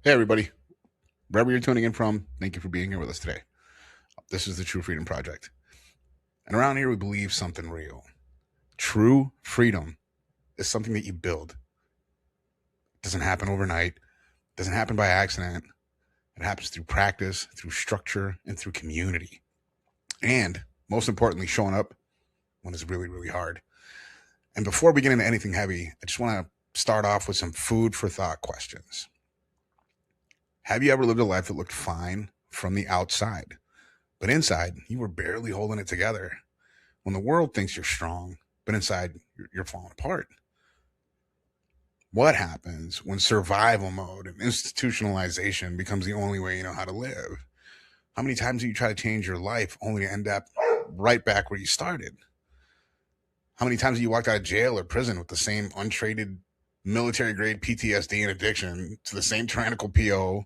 Hey, everybody. Wherever you're tuning in from, thank you for being here with us today. This is the True Freedom Project. And around here, we believe something real. True freedom is something that you build. It doesn't happen overnight, it doesn't happen by accident. It happens through practice, through structure, and through community. And most importantly, showing up when it's really, really hard. And before we get into anything heavy, I just want to start off with some food for thought questions. Have you ever lived a life that looked fine from the outside, but inside you were barely holding it together? When the world thinks you're strong, but inside you're falling apart. What happens when survival mode and institutionalization becomes the only way you know how to live? How many times do you try to change your life only to end up right back where you started? How many times have you walked out of jail or prison with the same untraded military grade PTSD and addiction to the same tyrannical PO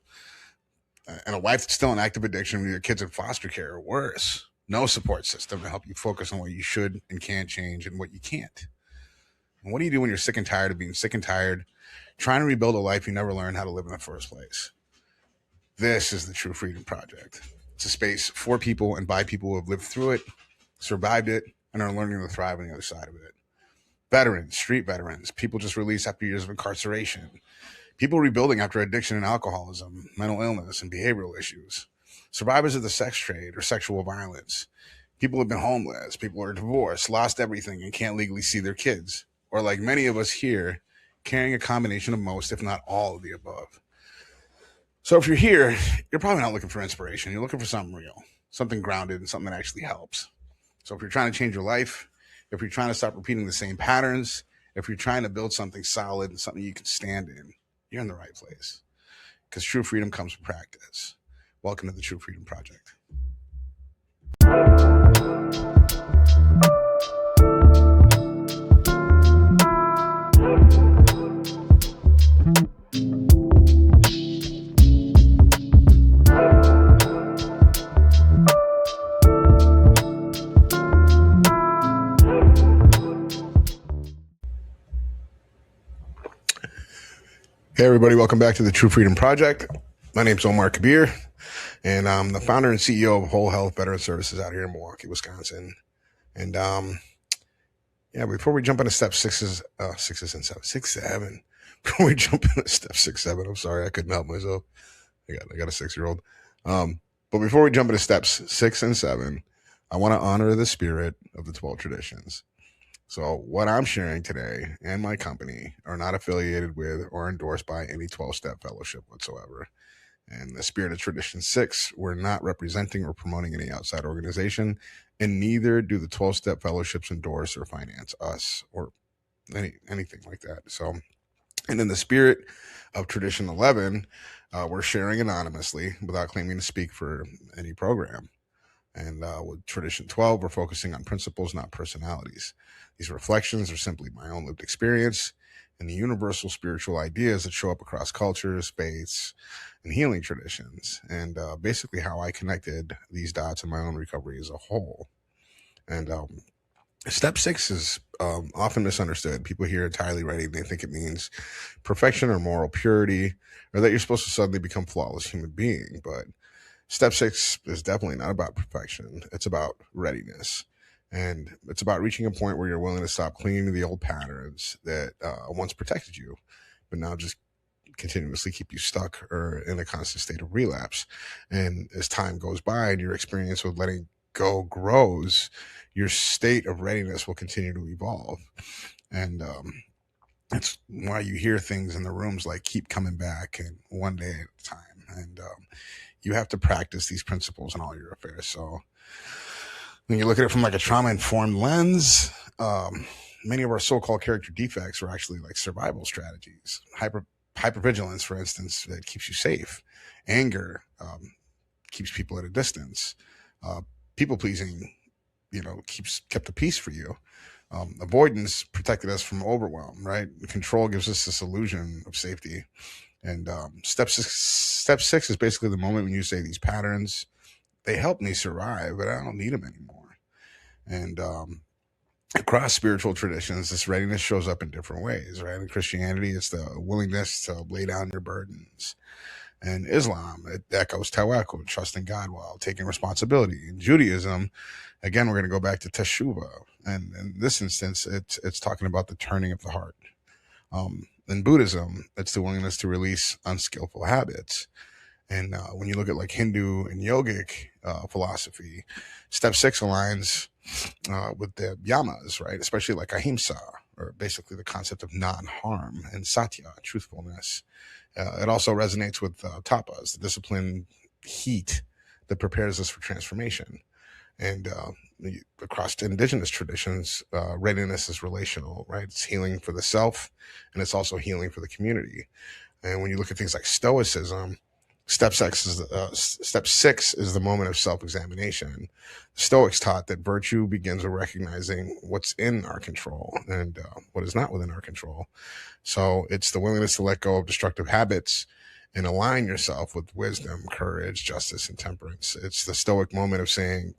and a wife that's still in active addiction with your kids in foster care or worse? No support system to help you focus on what you should and can change and what you can't. And what do you do when you're sick and tired of being sick and tired, trying to rebuild a life you never learned how to live in the first place? This is the True Freedom Project. It's a space for people and by people who have lived through it, survived it, and are learning to thrive on the other side of it. Veterans, street veterans, people just released after years of incarceration, people rebuilding after addiction and alcoholism, mental illness, and behavioral issues, survivors of the sex trade or sexual violence, people who have been homeless, people who are divorced, lost everything, and can't legally see their kids, or like many of us here, carrying a combination of most, if not all, of the above. So if you're here, you're probably not looking for inspiration. You're looking for something real, something grounded, and something that actually helps. So if you're trying to change your life, if you're trying to stop repeating the same patterns, if you're trying to build something solid and something you can stand in, you're in the right place. Because true freedom comes from practice. Welcome to the True Freedom Project. Hey, everybody, welcome back to the True Freedom Project. My name's Omar Kabir, and I'm the founder and CEO of Whole Health Veteran Services out here in Milwaukee, Wisconsin. And before we jump into step six, seven, before we jump into step 6, 7, I'm sorry, I couldn't help myself. I got a 6-year-old. But before we jump into steps 6 and 7, I want to honor the spirit of the 12 traditions. So what I'm sharing today and my company are not affiliated with or endorsed by any 12-step fellowship whatsoever. And the spirit of Tradition 6, we're not representing or promoting any outside organization, and neither do the 12-step fellowships endorse or finance us or anything like that. So, and in the spirit of Tradition 11, we're sharing anonymously without claiming to speak for any program. And with Tradition 12, we're focusing on principles, not personalities. These reflections are simply my own lived experience and the universal spiritual ideas that show up across cultures, faiths, and healing traditions, and basically how I connected these dots in my own recovery as a whole. And step 6 is often misunderstood. People hear entirely ready and they think it means perfection or moral purity, or that you're supposed to suddenly become a flawless human being. But step 6 is definitely not about perfection. It's about readiness. And it's about reaching a point where you're willing to stop clinging to the old patterns that once protected you, but now just continuously keep you stuck or in a constant state of relapse. And as time goes by and your experience with letting go grows, your state of readiness will continue to evolve. And that's why you hear things in the rooms like keep coming back and one day at a time. And you have to practice these principles in all your affairs. So when you look at it from like a trauma-informed lens, many of our so-called character defects are actually like survival strategies. Hypervigilance, for instance, that keeps you safe. Anger keeps people at a distance. People pleasing, kept the peace for you. Avoidance protected us from overwhelm, right? Control gives us this illusion of safety. And step six is basically the moment when you say these patterns, they help me survive, but I don't need them anymore. And across spiritual traditions, this readiness shows up in different ways, right? In Christianity, it's the willingness to lay down your burdens. In Islam, it echoes tawakkul, trust in God while taking responsibility. In Judaism, again, we're going to go back to teshuvah, and in this instance, it's talking about the turning of the heart. In Buddhism, it's the willingness to release unskillful habits. And when you look at like Hindu and yogic philosophy, step six aligns with the yamas, right? Especially like ahimsa, or basically the concept of non-harm, and satya, truthfulness. It also resonates with tapas, the disciplined heat that prepares us for transformation. And across indigenous traditions, readiness is relational, right? It's healing for the self, and it's also healing for the community. And when you look at things like stoicism, step six is the moment of self-examination. Stoics taught that virtue begins with recognizing what's in our control and what is not within our control. So it's the willingness to let go of destructive habits and align yourself with wisdom, courage, justice, and temperance. It's the stoic moment of saying,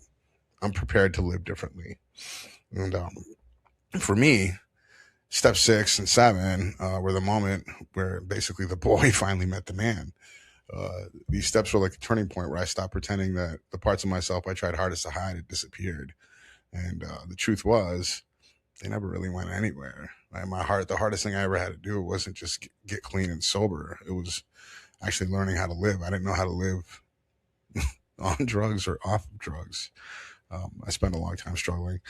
I'm prepared to live differently. And for me, step 6 and 7 were the moment where basically the boy finally met the man. These steps were like a turning point where I stopped pretending that the parts of myself I tried hardest to hide had disappeared. And the truth was, they never really went anywhere. Like my heart, the hardest thing I ever had to do wasn't just get clean and sober. It was actually learning how to live. I didn't know how to live on drugs or off of drugs. I spent a long time struggling.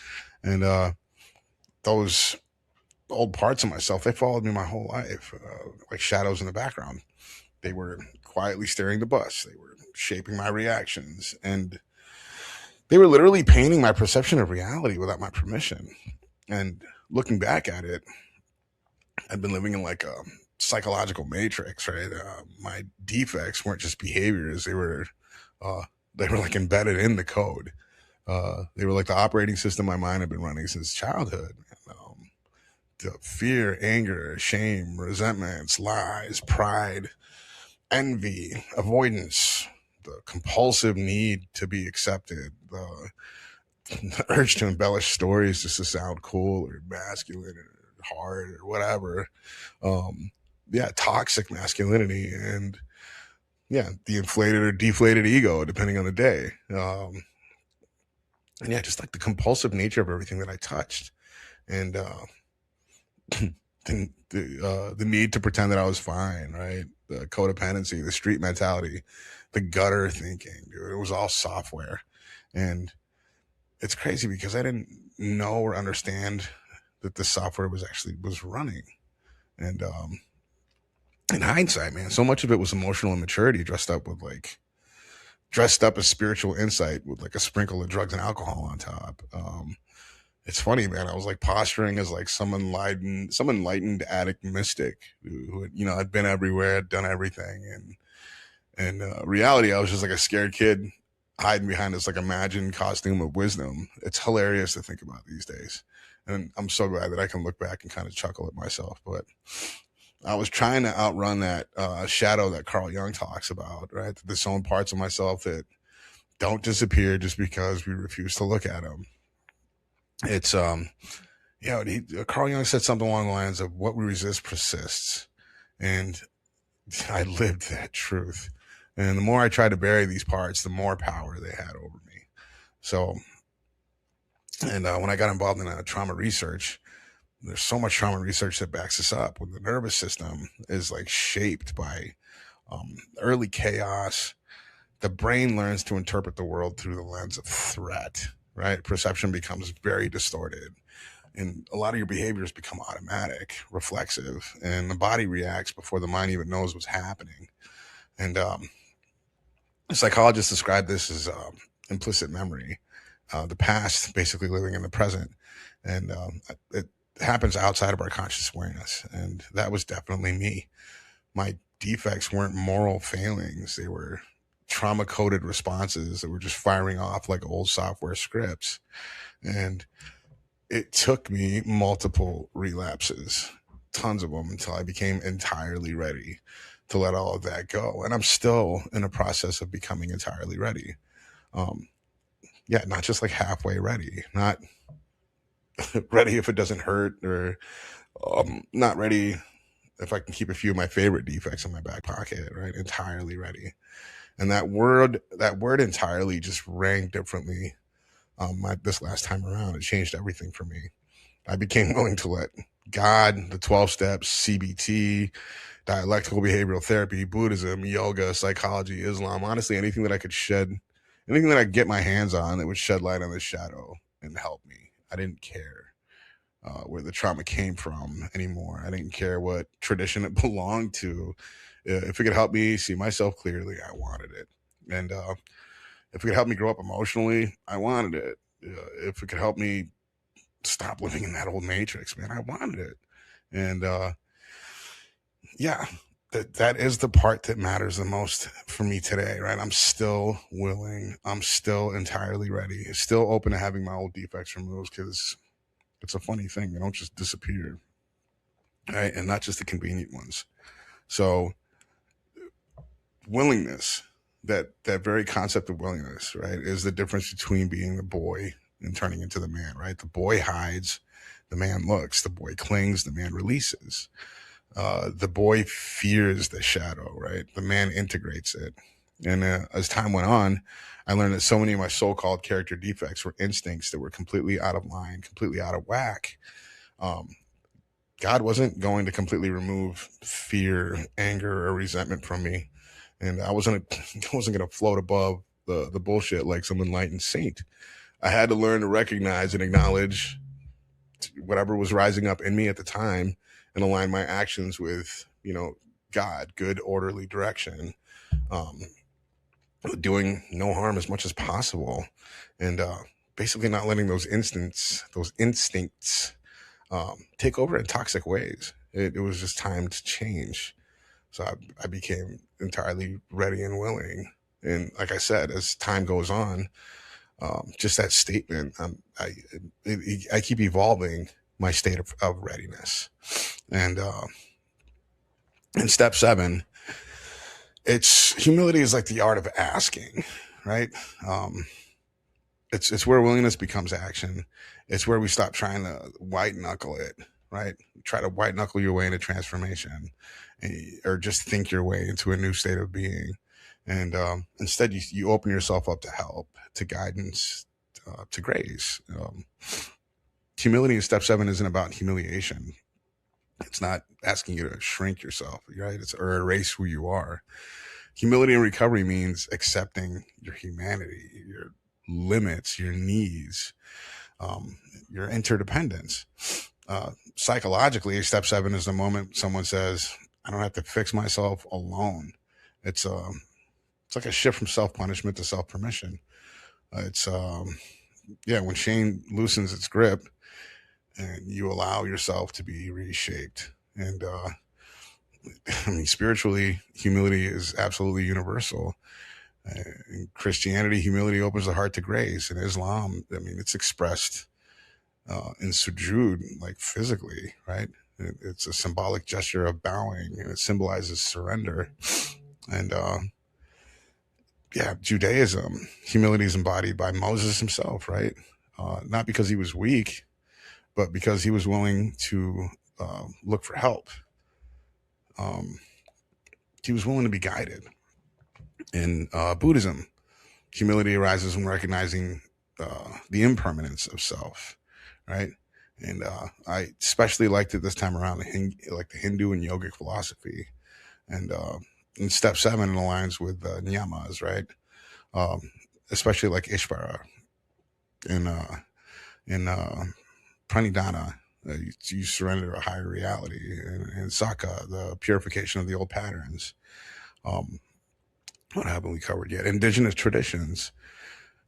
And those old parts of myself, they followed me my whole life, like shadows in the background. They were quietly steering the bus. They were shaping my reactions. And they were literally painting my perception of reality without my permission. And looking back at it, I'd been living in like a psychological matrix, right? My defects weren't just behaviors; uh, they were like embedded in the code. They were like the operating system my mind had been running since childhood. The fear, anger, shame, resentments, lies, pride, envy, avoidance, the compulsive need to be accepted, the urge to embellish stories just to sound cool or masculine or hard or whatever. Yeah, toxic masculinity, and yeah, the inflated or deflated ego, depending on the day. And yeah, just like the compulsive nature of everything that I touched, and the need to pretend that I was fine, right? The codependency, the street mentality, the gutter thinking, dude. It was all software, and it's crazy because I didn't know or understand that the software was running. And in hindsight, man, so much of it was emotional immaturity dressed up as spiritual insight with like a sprinkle of drugs and alcohol on top. It's funny, man. I was like posturing as like some enlightened addict mystic who had, had been everywhere, had done everything, and reality, I was just like a scared kid hiding behind this like imagined costume of wisdom. It's hilarious to think about these days, and I'm so glad that I can look back and kind of chuckle at myself. But I was trying to outrun that shadow that Carl Jung talks about, right? The disowned parts of myself that don't disappear just because we refuse to look at them. It's Carl Jung said something along the lines of what we resist persists, and I lived that truth. And the more I tried to bury these parts, the more power they had over me. So, and when I got involved in trauma research, there's so much trauma research that backs this up. When the nervous system is like shaped by early chaos, the brain learns to interpret the world through the lens of threat, right? Perception becomes very distorted, and a lot of your behaviors become automatic, reflexive, and the body reacts before the mind even knows what's happening. And psychologists describe this as implicit memory, the past basically living in the present, and it happens outside of our conscious awareness. And that was definitely me. My defects weren't moral failings; they were trauma coded responses that were just firing off like old software scripts. And it took me multiple relapses, tons of them, until I became entirely ready to let all of that go. And I'm still in a process of becoming entirely ready. Um, yeah, not just like halfway ready, not ready if it doesn't hurt, or not ready if I can keep a few of my favorite defects in my back pocket, right? Entirely ready. And that word entirely just rang differently. This last time around, it changed everything for me. I became willing to let God, the 12 steps, CBT, dialectical behavioral therapy, Buddhism, yoga, psychology, Islam, honestly, anything that I could get my hands on that would shed light on this shadow and help me. I didn't care where the trauma came from anymore. I didn't care what tradition it belonged to. If it could help me see myself clearly, I wanted it. And if it could help me grow up emotionally, I wanted it. If it could help me stop living in that old matrix, man, I wanted it. And yeah, that is the part that matters the most for me today, right? I'm still willing. I'm still entirely ready. Still open to having my old defects removed, because it's a funny thing. They don't just disappear, right? And not just the convenient ones. So willingness, that very concept of willingness, right, is the difference between being the boy and turning into the man, right? The boy hides, the man looks. The boy clings, the man releases. The boy fears the shadow, right? The man integrates it. And as time went on, I learned that so many of my so-called character defects were instincts that were completely out of line, completely out of whack. God wasn't going to completely remove fear, anger, or resentment from me. And I wasn't going to float above the bullshit like some enlightened saint. I had to learn to recognize and acknowledge whatever was rising up in me at the time and align my actions with, God, good, orderly direction, doing no harm as much as possible, and basically not letting those instincts take over in toxic ways. It was just time to change. So I became entirely ready and willing. And like I said, as time goes on, just that statement, I keep evolving my state of readiness. And in step 7, humility is like the art of asking, right? It's where willingness becomes action. It's where we stop trying to white knuckle it, right? Try to white knuckle your way into transformation, or just think your way into a new state of being. And instead, you open yourself up to help, to guidance, to grace. Humility in step 7 isn't about humiliation. It's not asking you to shrink yourself, right? Or erase who you are. Humility in recovery means accepting your humanity, your limits, your needs, your interdependence. Psychologically, step 7 is the moment someone says, I don't have to fix myself alone. It's like a shift from self-punishment to self-permission. When shame loosens its grip and you allow yourself to be reshaped. And spiritually, humility is absolutely universal. In Christianity, humility opens the heart to grace. In Islam, it's expressed in sujood, like physically, right? It's a symbolic gesture of bowing, and it symbolizes surrender. And Judaism, humility is embodied by Moses himself, right? Not because he was weak, but because he was willing to look for help. He was willing to be guided. In Buddhism, humility arises when recognizing the impermanence of self, right? And I especially liked it this time around, like the Hindu and yogic philosophy. And in step 7, it aligns with niyamas, right? Especially like Ishvara in Pranidhana, you surrender to a higher reality, and Saka, the purification of the old patterns. What haven't we covered yet? Indigenous traditions.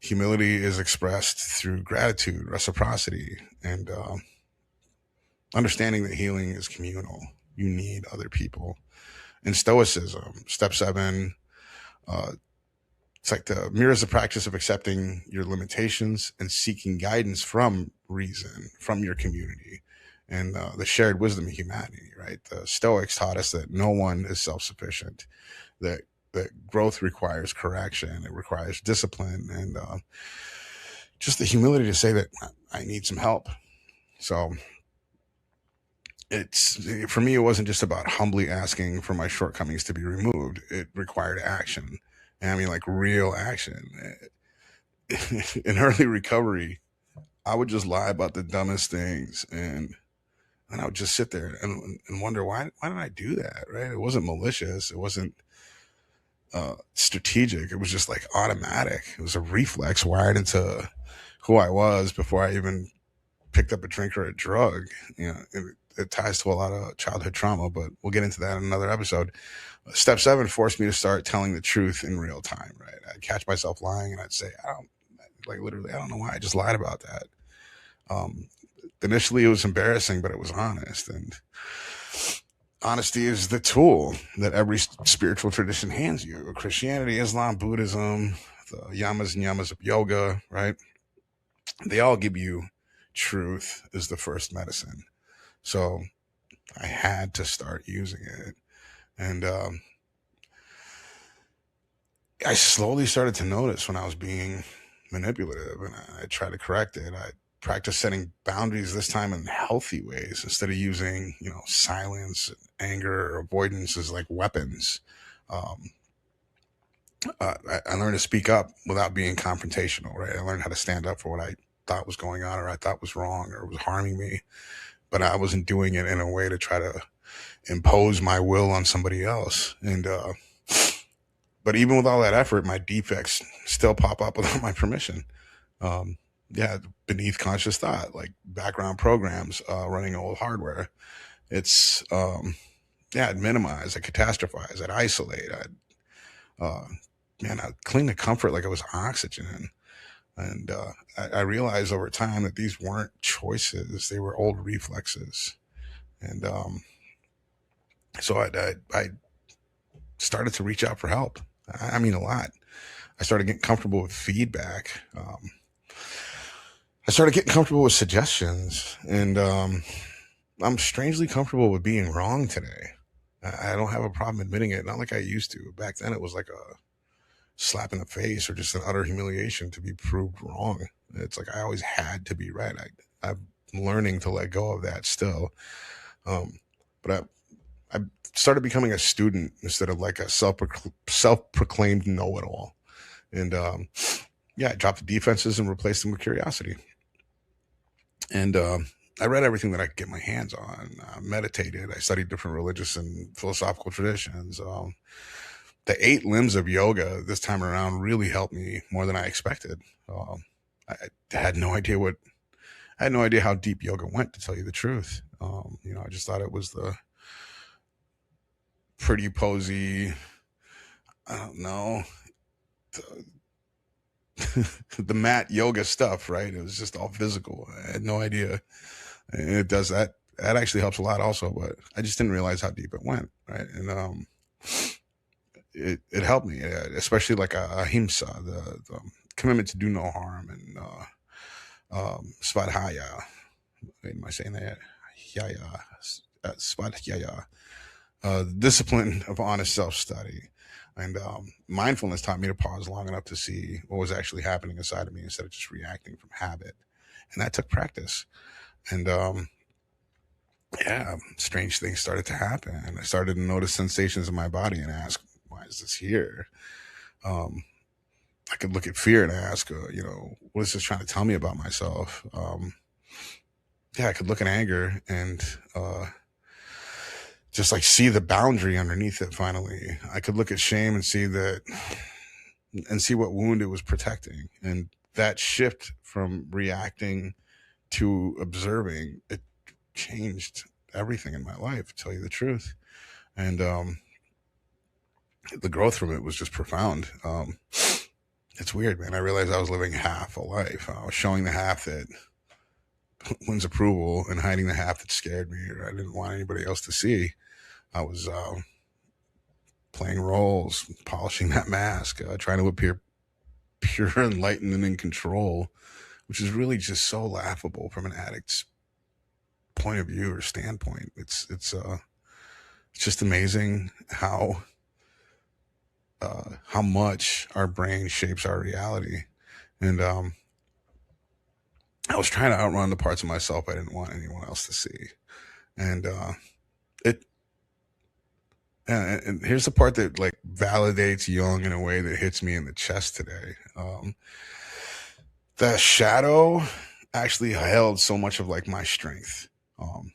Humility is expressed through gratitude, reciprocity, and understanding that healing is communal. You need other people. In Stoicism, step 7, it's like mirrors the practice of accepting your limitations and seeking guidance from reason, from your community, and the shared wisdom of humanity, right? The Stoics taught us that no one is self-sufficient, that growth requires correction, it requires discipline, and just the humility to say that I need some help. So it's for me, it wasn't just about humbly asking for my shortcomings to be removed. It required action. And I mean, like real action. In early recovery, I would just lie about the dumbest things, and I would just sit there and wonder why did I do that? Right? It wasn't malicious. It wasn't strategic. It was just like automatic. It was a reflex wired into who I was before I even picked up a drink or a drug. It ties to a lot of childhood trauma, but we'll get into that in another episode. Step 7 forced me to start telling the truth in real time. Right? I'd catch myself lying, and I'd say, I don't, like, literally, I don't know why I just lied about that. Um, Initially, it was embarrassing, but it was honest. And honesty is the tool that every spiritual tradition hands you: Christianity, Islam, Buddhism, the yamas and yamas of yoga, right? They all give you truth as the first medicine. So I had to start using it. And I slowly started to notice when I was being manipulative, and I tried to correct it. I practiced setting boundaries, this time in healthy ways, instead of using, silence, anger, or avoidance as like weapons. Um, I learned to speak up without being confrontational, right? I learned how to stand up for what I thought was going on, or I thought was wrong, or was harming me, but I wasn't doing it in a way to try to impose my will on somebody else. And but even with all that effort, my defects still pop up without my permission. Um, yeah, beneath conscious thought, like background programs running old hardware. It's yeah, I'd minimize, I'd catastrophize, I'd isolate, uh, I'd cling to comfort like it was oxygen. And I realized over time that these weren't choices; they were old reflexes. And so I started to reach out for help. I mean, a lot. I started getting comfortable with feedback. I started getting comfortable with suggestions, and I'm strangely comfortable with being wrong today. I don't have a problem admitting it, not like I used to. Back then, it was like a slap in the face or just an utter humiliation to be proved wrong. It's like I always had to be right. I'm learning to let go of that still. Um, but I started becoming a student instead of like a self-proclaimed know-it-all. And yeah, I dropped the defenses and replaced them with curiosity. And I read everything that I could get my hands on, meditated. I studied different religious and philosophical traditions. The 8 limbs of yoga this time around really helped me more than I expected. I had no idea I had no idea how deep yoga went, to tell you the truth. I just thought it was the pretty posy, I don't know, the mat yoga stuff, right? It was just all physical. I had no idea. And it does that. That actually helps a lot also, but I just didn't realize how deep it went, right? And it helped me, especially like ahimsa, the commitment to do no harm, and svadhyaya. Am I saying that? Yaya, svadhyaya. The discipline of honest self-study. And mindfulness taught me to pause long enough to see what was actually happening inside of me instead of just reacting from habit. And that took practice. And yeah, strange things started to happen. I started to notice sensations in my body and ask, why is this here? I could look at fear and ask, what is this trying to tell me about myself? Yeah, I could look at anger and just like see the boundary underneath it. Finally, I could look at shame and see what wound it was protecting. And that shift from reacting to observing, it changed everything in my life, to tell you the truth. And the growth from it was just profound. It's weird, man. I realized I was living half a life. I was showing the half that wins approval and hiding the half that scared me or I didn't want anybody else to see. I was playing roles, polishing that mask, trying to appear pure, enlightened, and in control, which is really just so laughable from an addict's point of view or standpoint. It's just amazing how much our brain shapes our reality. And I was trying to outrun the parts of myself I didn't want anyone else to see. And it and here's the part that like validates Jung in a way that hits me in the chest today. The shadow actually held so much of like my strength. Um,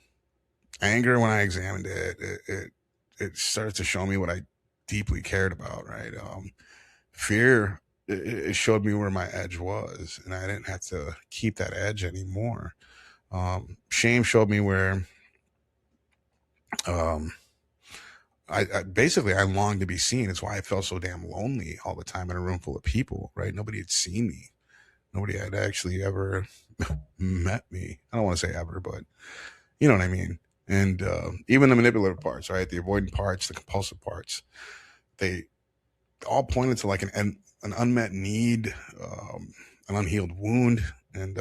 Anger, when I examined it started to show me what I deeply cared about. Right. Fear, it showed me where my edge was, and I didn't have to keep that edge anymore. Shame showed me where um, I basically I longed to be seen. It's why I felt so damn lonely all the time in a room full of people. Right? Nobody had seen me. Nobody had actually ever met me. I don't want to say ever, but you know what I mean. And even the manipulative parts, right? The avoidant parts, the compulsive parts, they all pointed to like an unmet need, an unhealed wound, and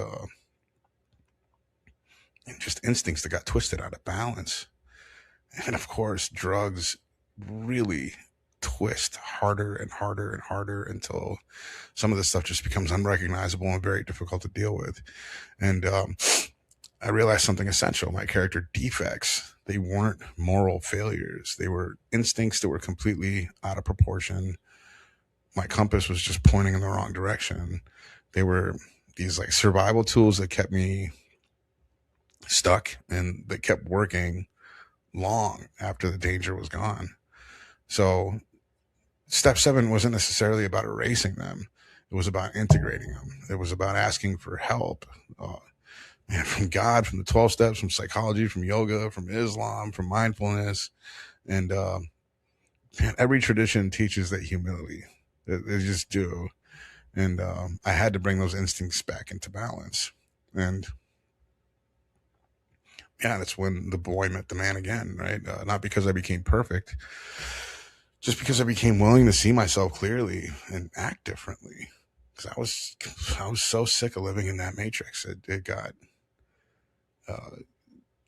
just instincts that got twisted out of balance. And of course, drugs really twist harder and harder and harder until some of this stuff just becomes unrecognizable and very difficult to deal with. And I realized something essential. My character defects, they weren't moral failures. They were instincts that were completely out of proportion. My compass was just pointing in the wrong direction. They were these like survival tools that kept me stuck and that kept working long after the danger was gone. So step 7 wasn't necessarily about erasing them. It was about integrating them. It was about asking for help. Man, from God, from the 12 steps, from psychology, from yoga, from Islam, from mindfulness. And man, every tradition teaches that humility. They just do. And I had to bring those instincts back into balance. And yeah, that's when the boy met the man again, right? Not because I became perfect, just because I became willing to see myself clearly and act differently. Because I was so sick of living in that matrix. It got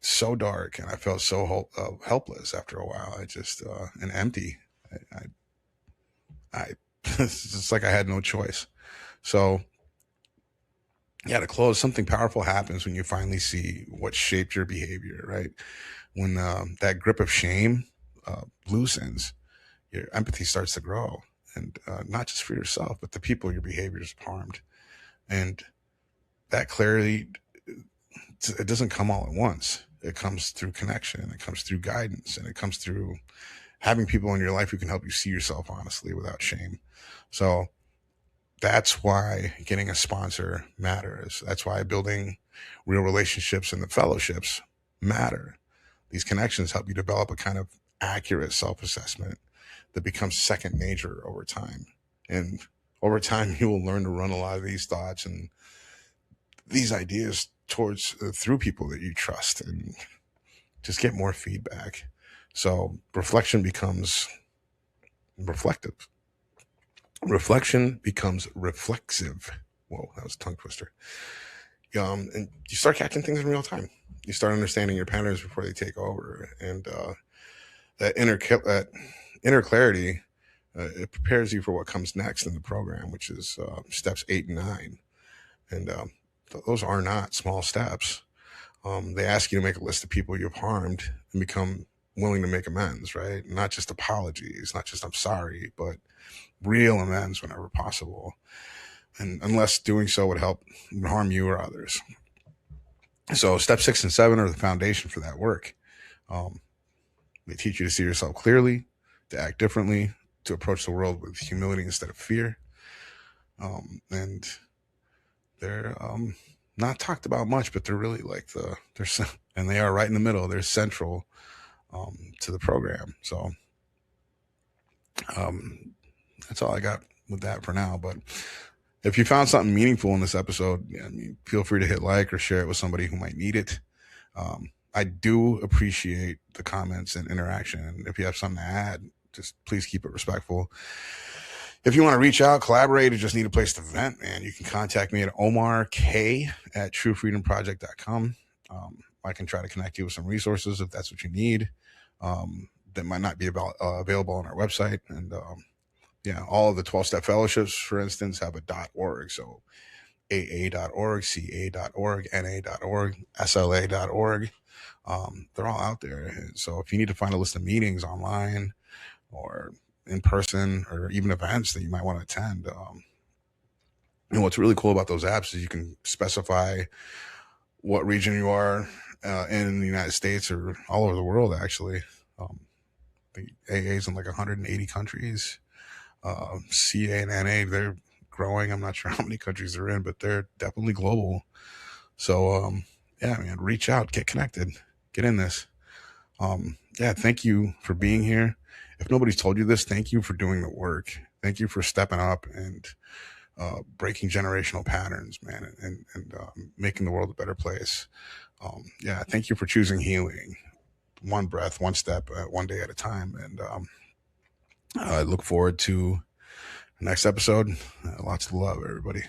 so dark, and I felt so helpless after a while. I just and empty. I it's just like I had no choice. So yeah, to close, something powerful happens when you finally see what shaped your behavior. Right, when that grip of shame loosens, your empathy starts to grow, and not just for yourself, but the people your behaviors harmed. And that clarity, it doesn't come all at once. It comes through connection, it comes through guidance, and it comes through having people in your life who can help you see yourself honestly without shame. So that's why getting a sponsor matters. That's why building real relationships and the fellowships matter. These connections help you develop a kind of accurate self-assessment that becomes second nature over time. And over time, you will learn to run a lot of these thoughts and these ideas towards through people that you trust, and just get more feedback. So reflection becomes reflective. Reflection becomes reflexive. Whoa, that was a tongue twister. And you start catching things in real time. You start understanding your patterns before they take over, and that inner clarity, it prepares you for what comes next in the program, which is steps 8 and 9. And those are not small steps. They ask you to make a list of people you've harmed and become willing to make amends, right? Not just apologies, not just I'm sorry, but real amends whenever possible. And unless doing so would harm you or others. So step 6 and 7 are the foundation for that work. They teach you to see yourself clearly, to act differently, to approach the world with humility instead of fear. And they're not talked about much, but they're really like and they are right in the middle. They're central to the program. So that's all I got with that for now. But if you found something meaningful in this episode, feel free to hit like or share it with somebody who might need it. I do appreciate the comments and interaction. If you have something to add, just please keep it respectful. If you want to reach out, collaborate, or just need a place to vent, man, you can contact me at omark@truefreedomproject.com. I can try to connect you with some resources if that's what you need. That might not be available on our website. And all of the 12-step fellowships, for instance, have a .org. So aa.org, ca.org, na.org, sla.org. They're all out there. So if you need to find a list of meetings online or in person or even events that you might want to attend, what's really cool about those apps is you can specify what region you are in the United States or all over the world, actually. Um, the AA's in like 180 countries. CA and NA, they're growing. I'm not sure how many countries they're in, but they're definitely global. So, yeah, man, reach out, get connected, get in this. Yeah, thank you for being here. If nobody's told you this, thank you for doing the work. Thank you for stepping up and breaking generational patterns, man, and making the world a better place. Yeah, thank you for choosing healing, one breath, one step, one day at a time. And I look forward to the next episode. Lots of love, everybody.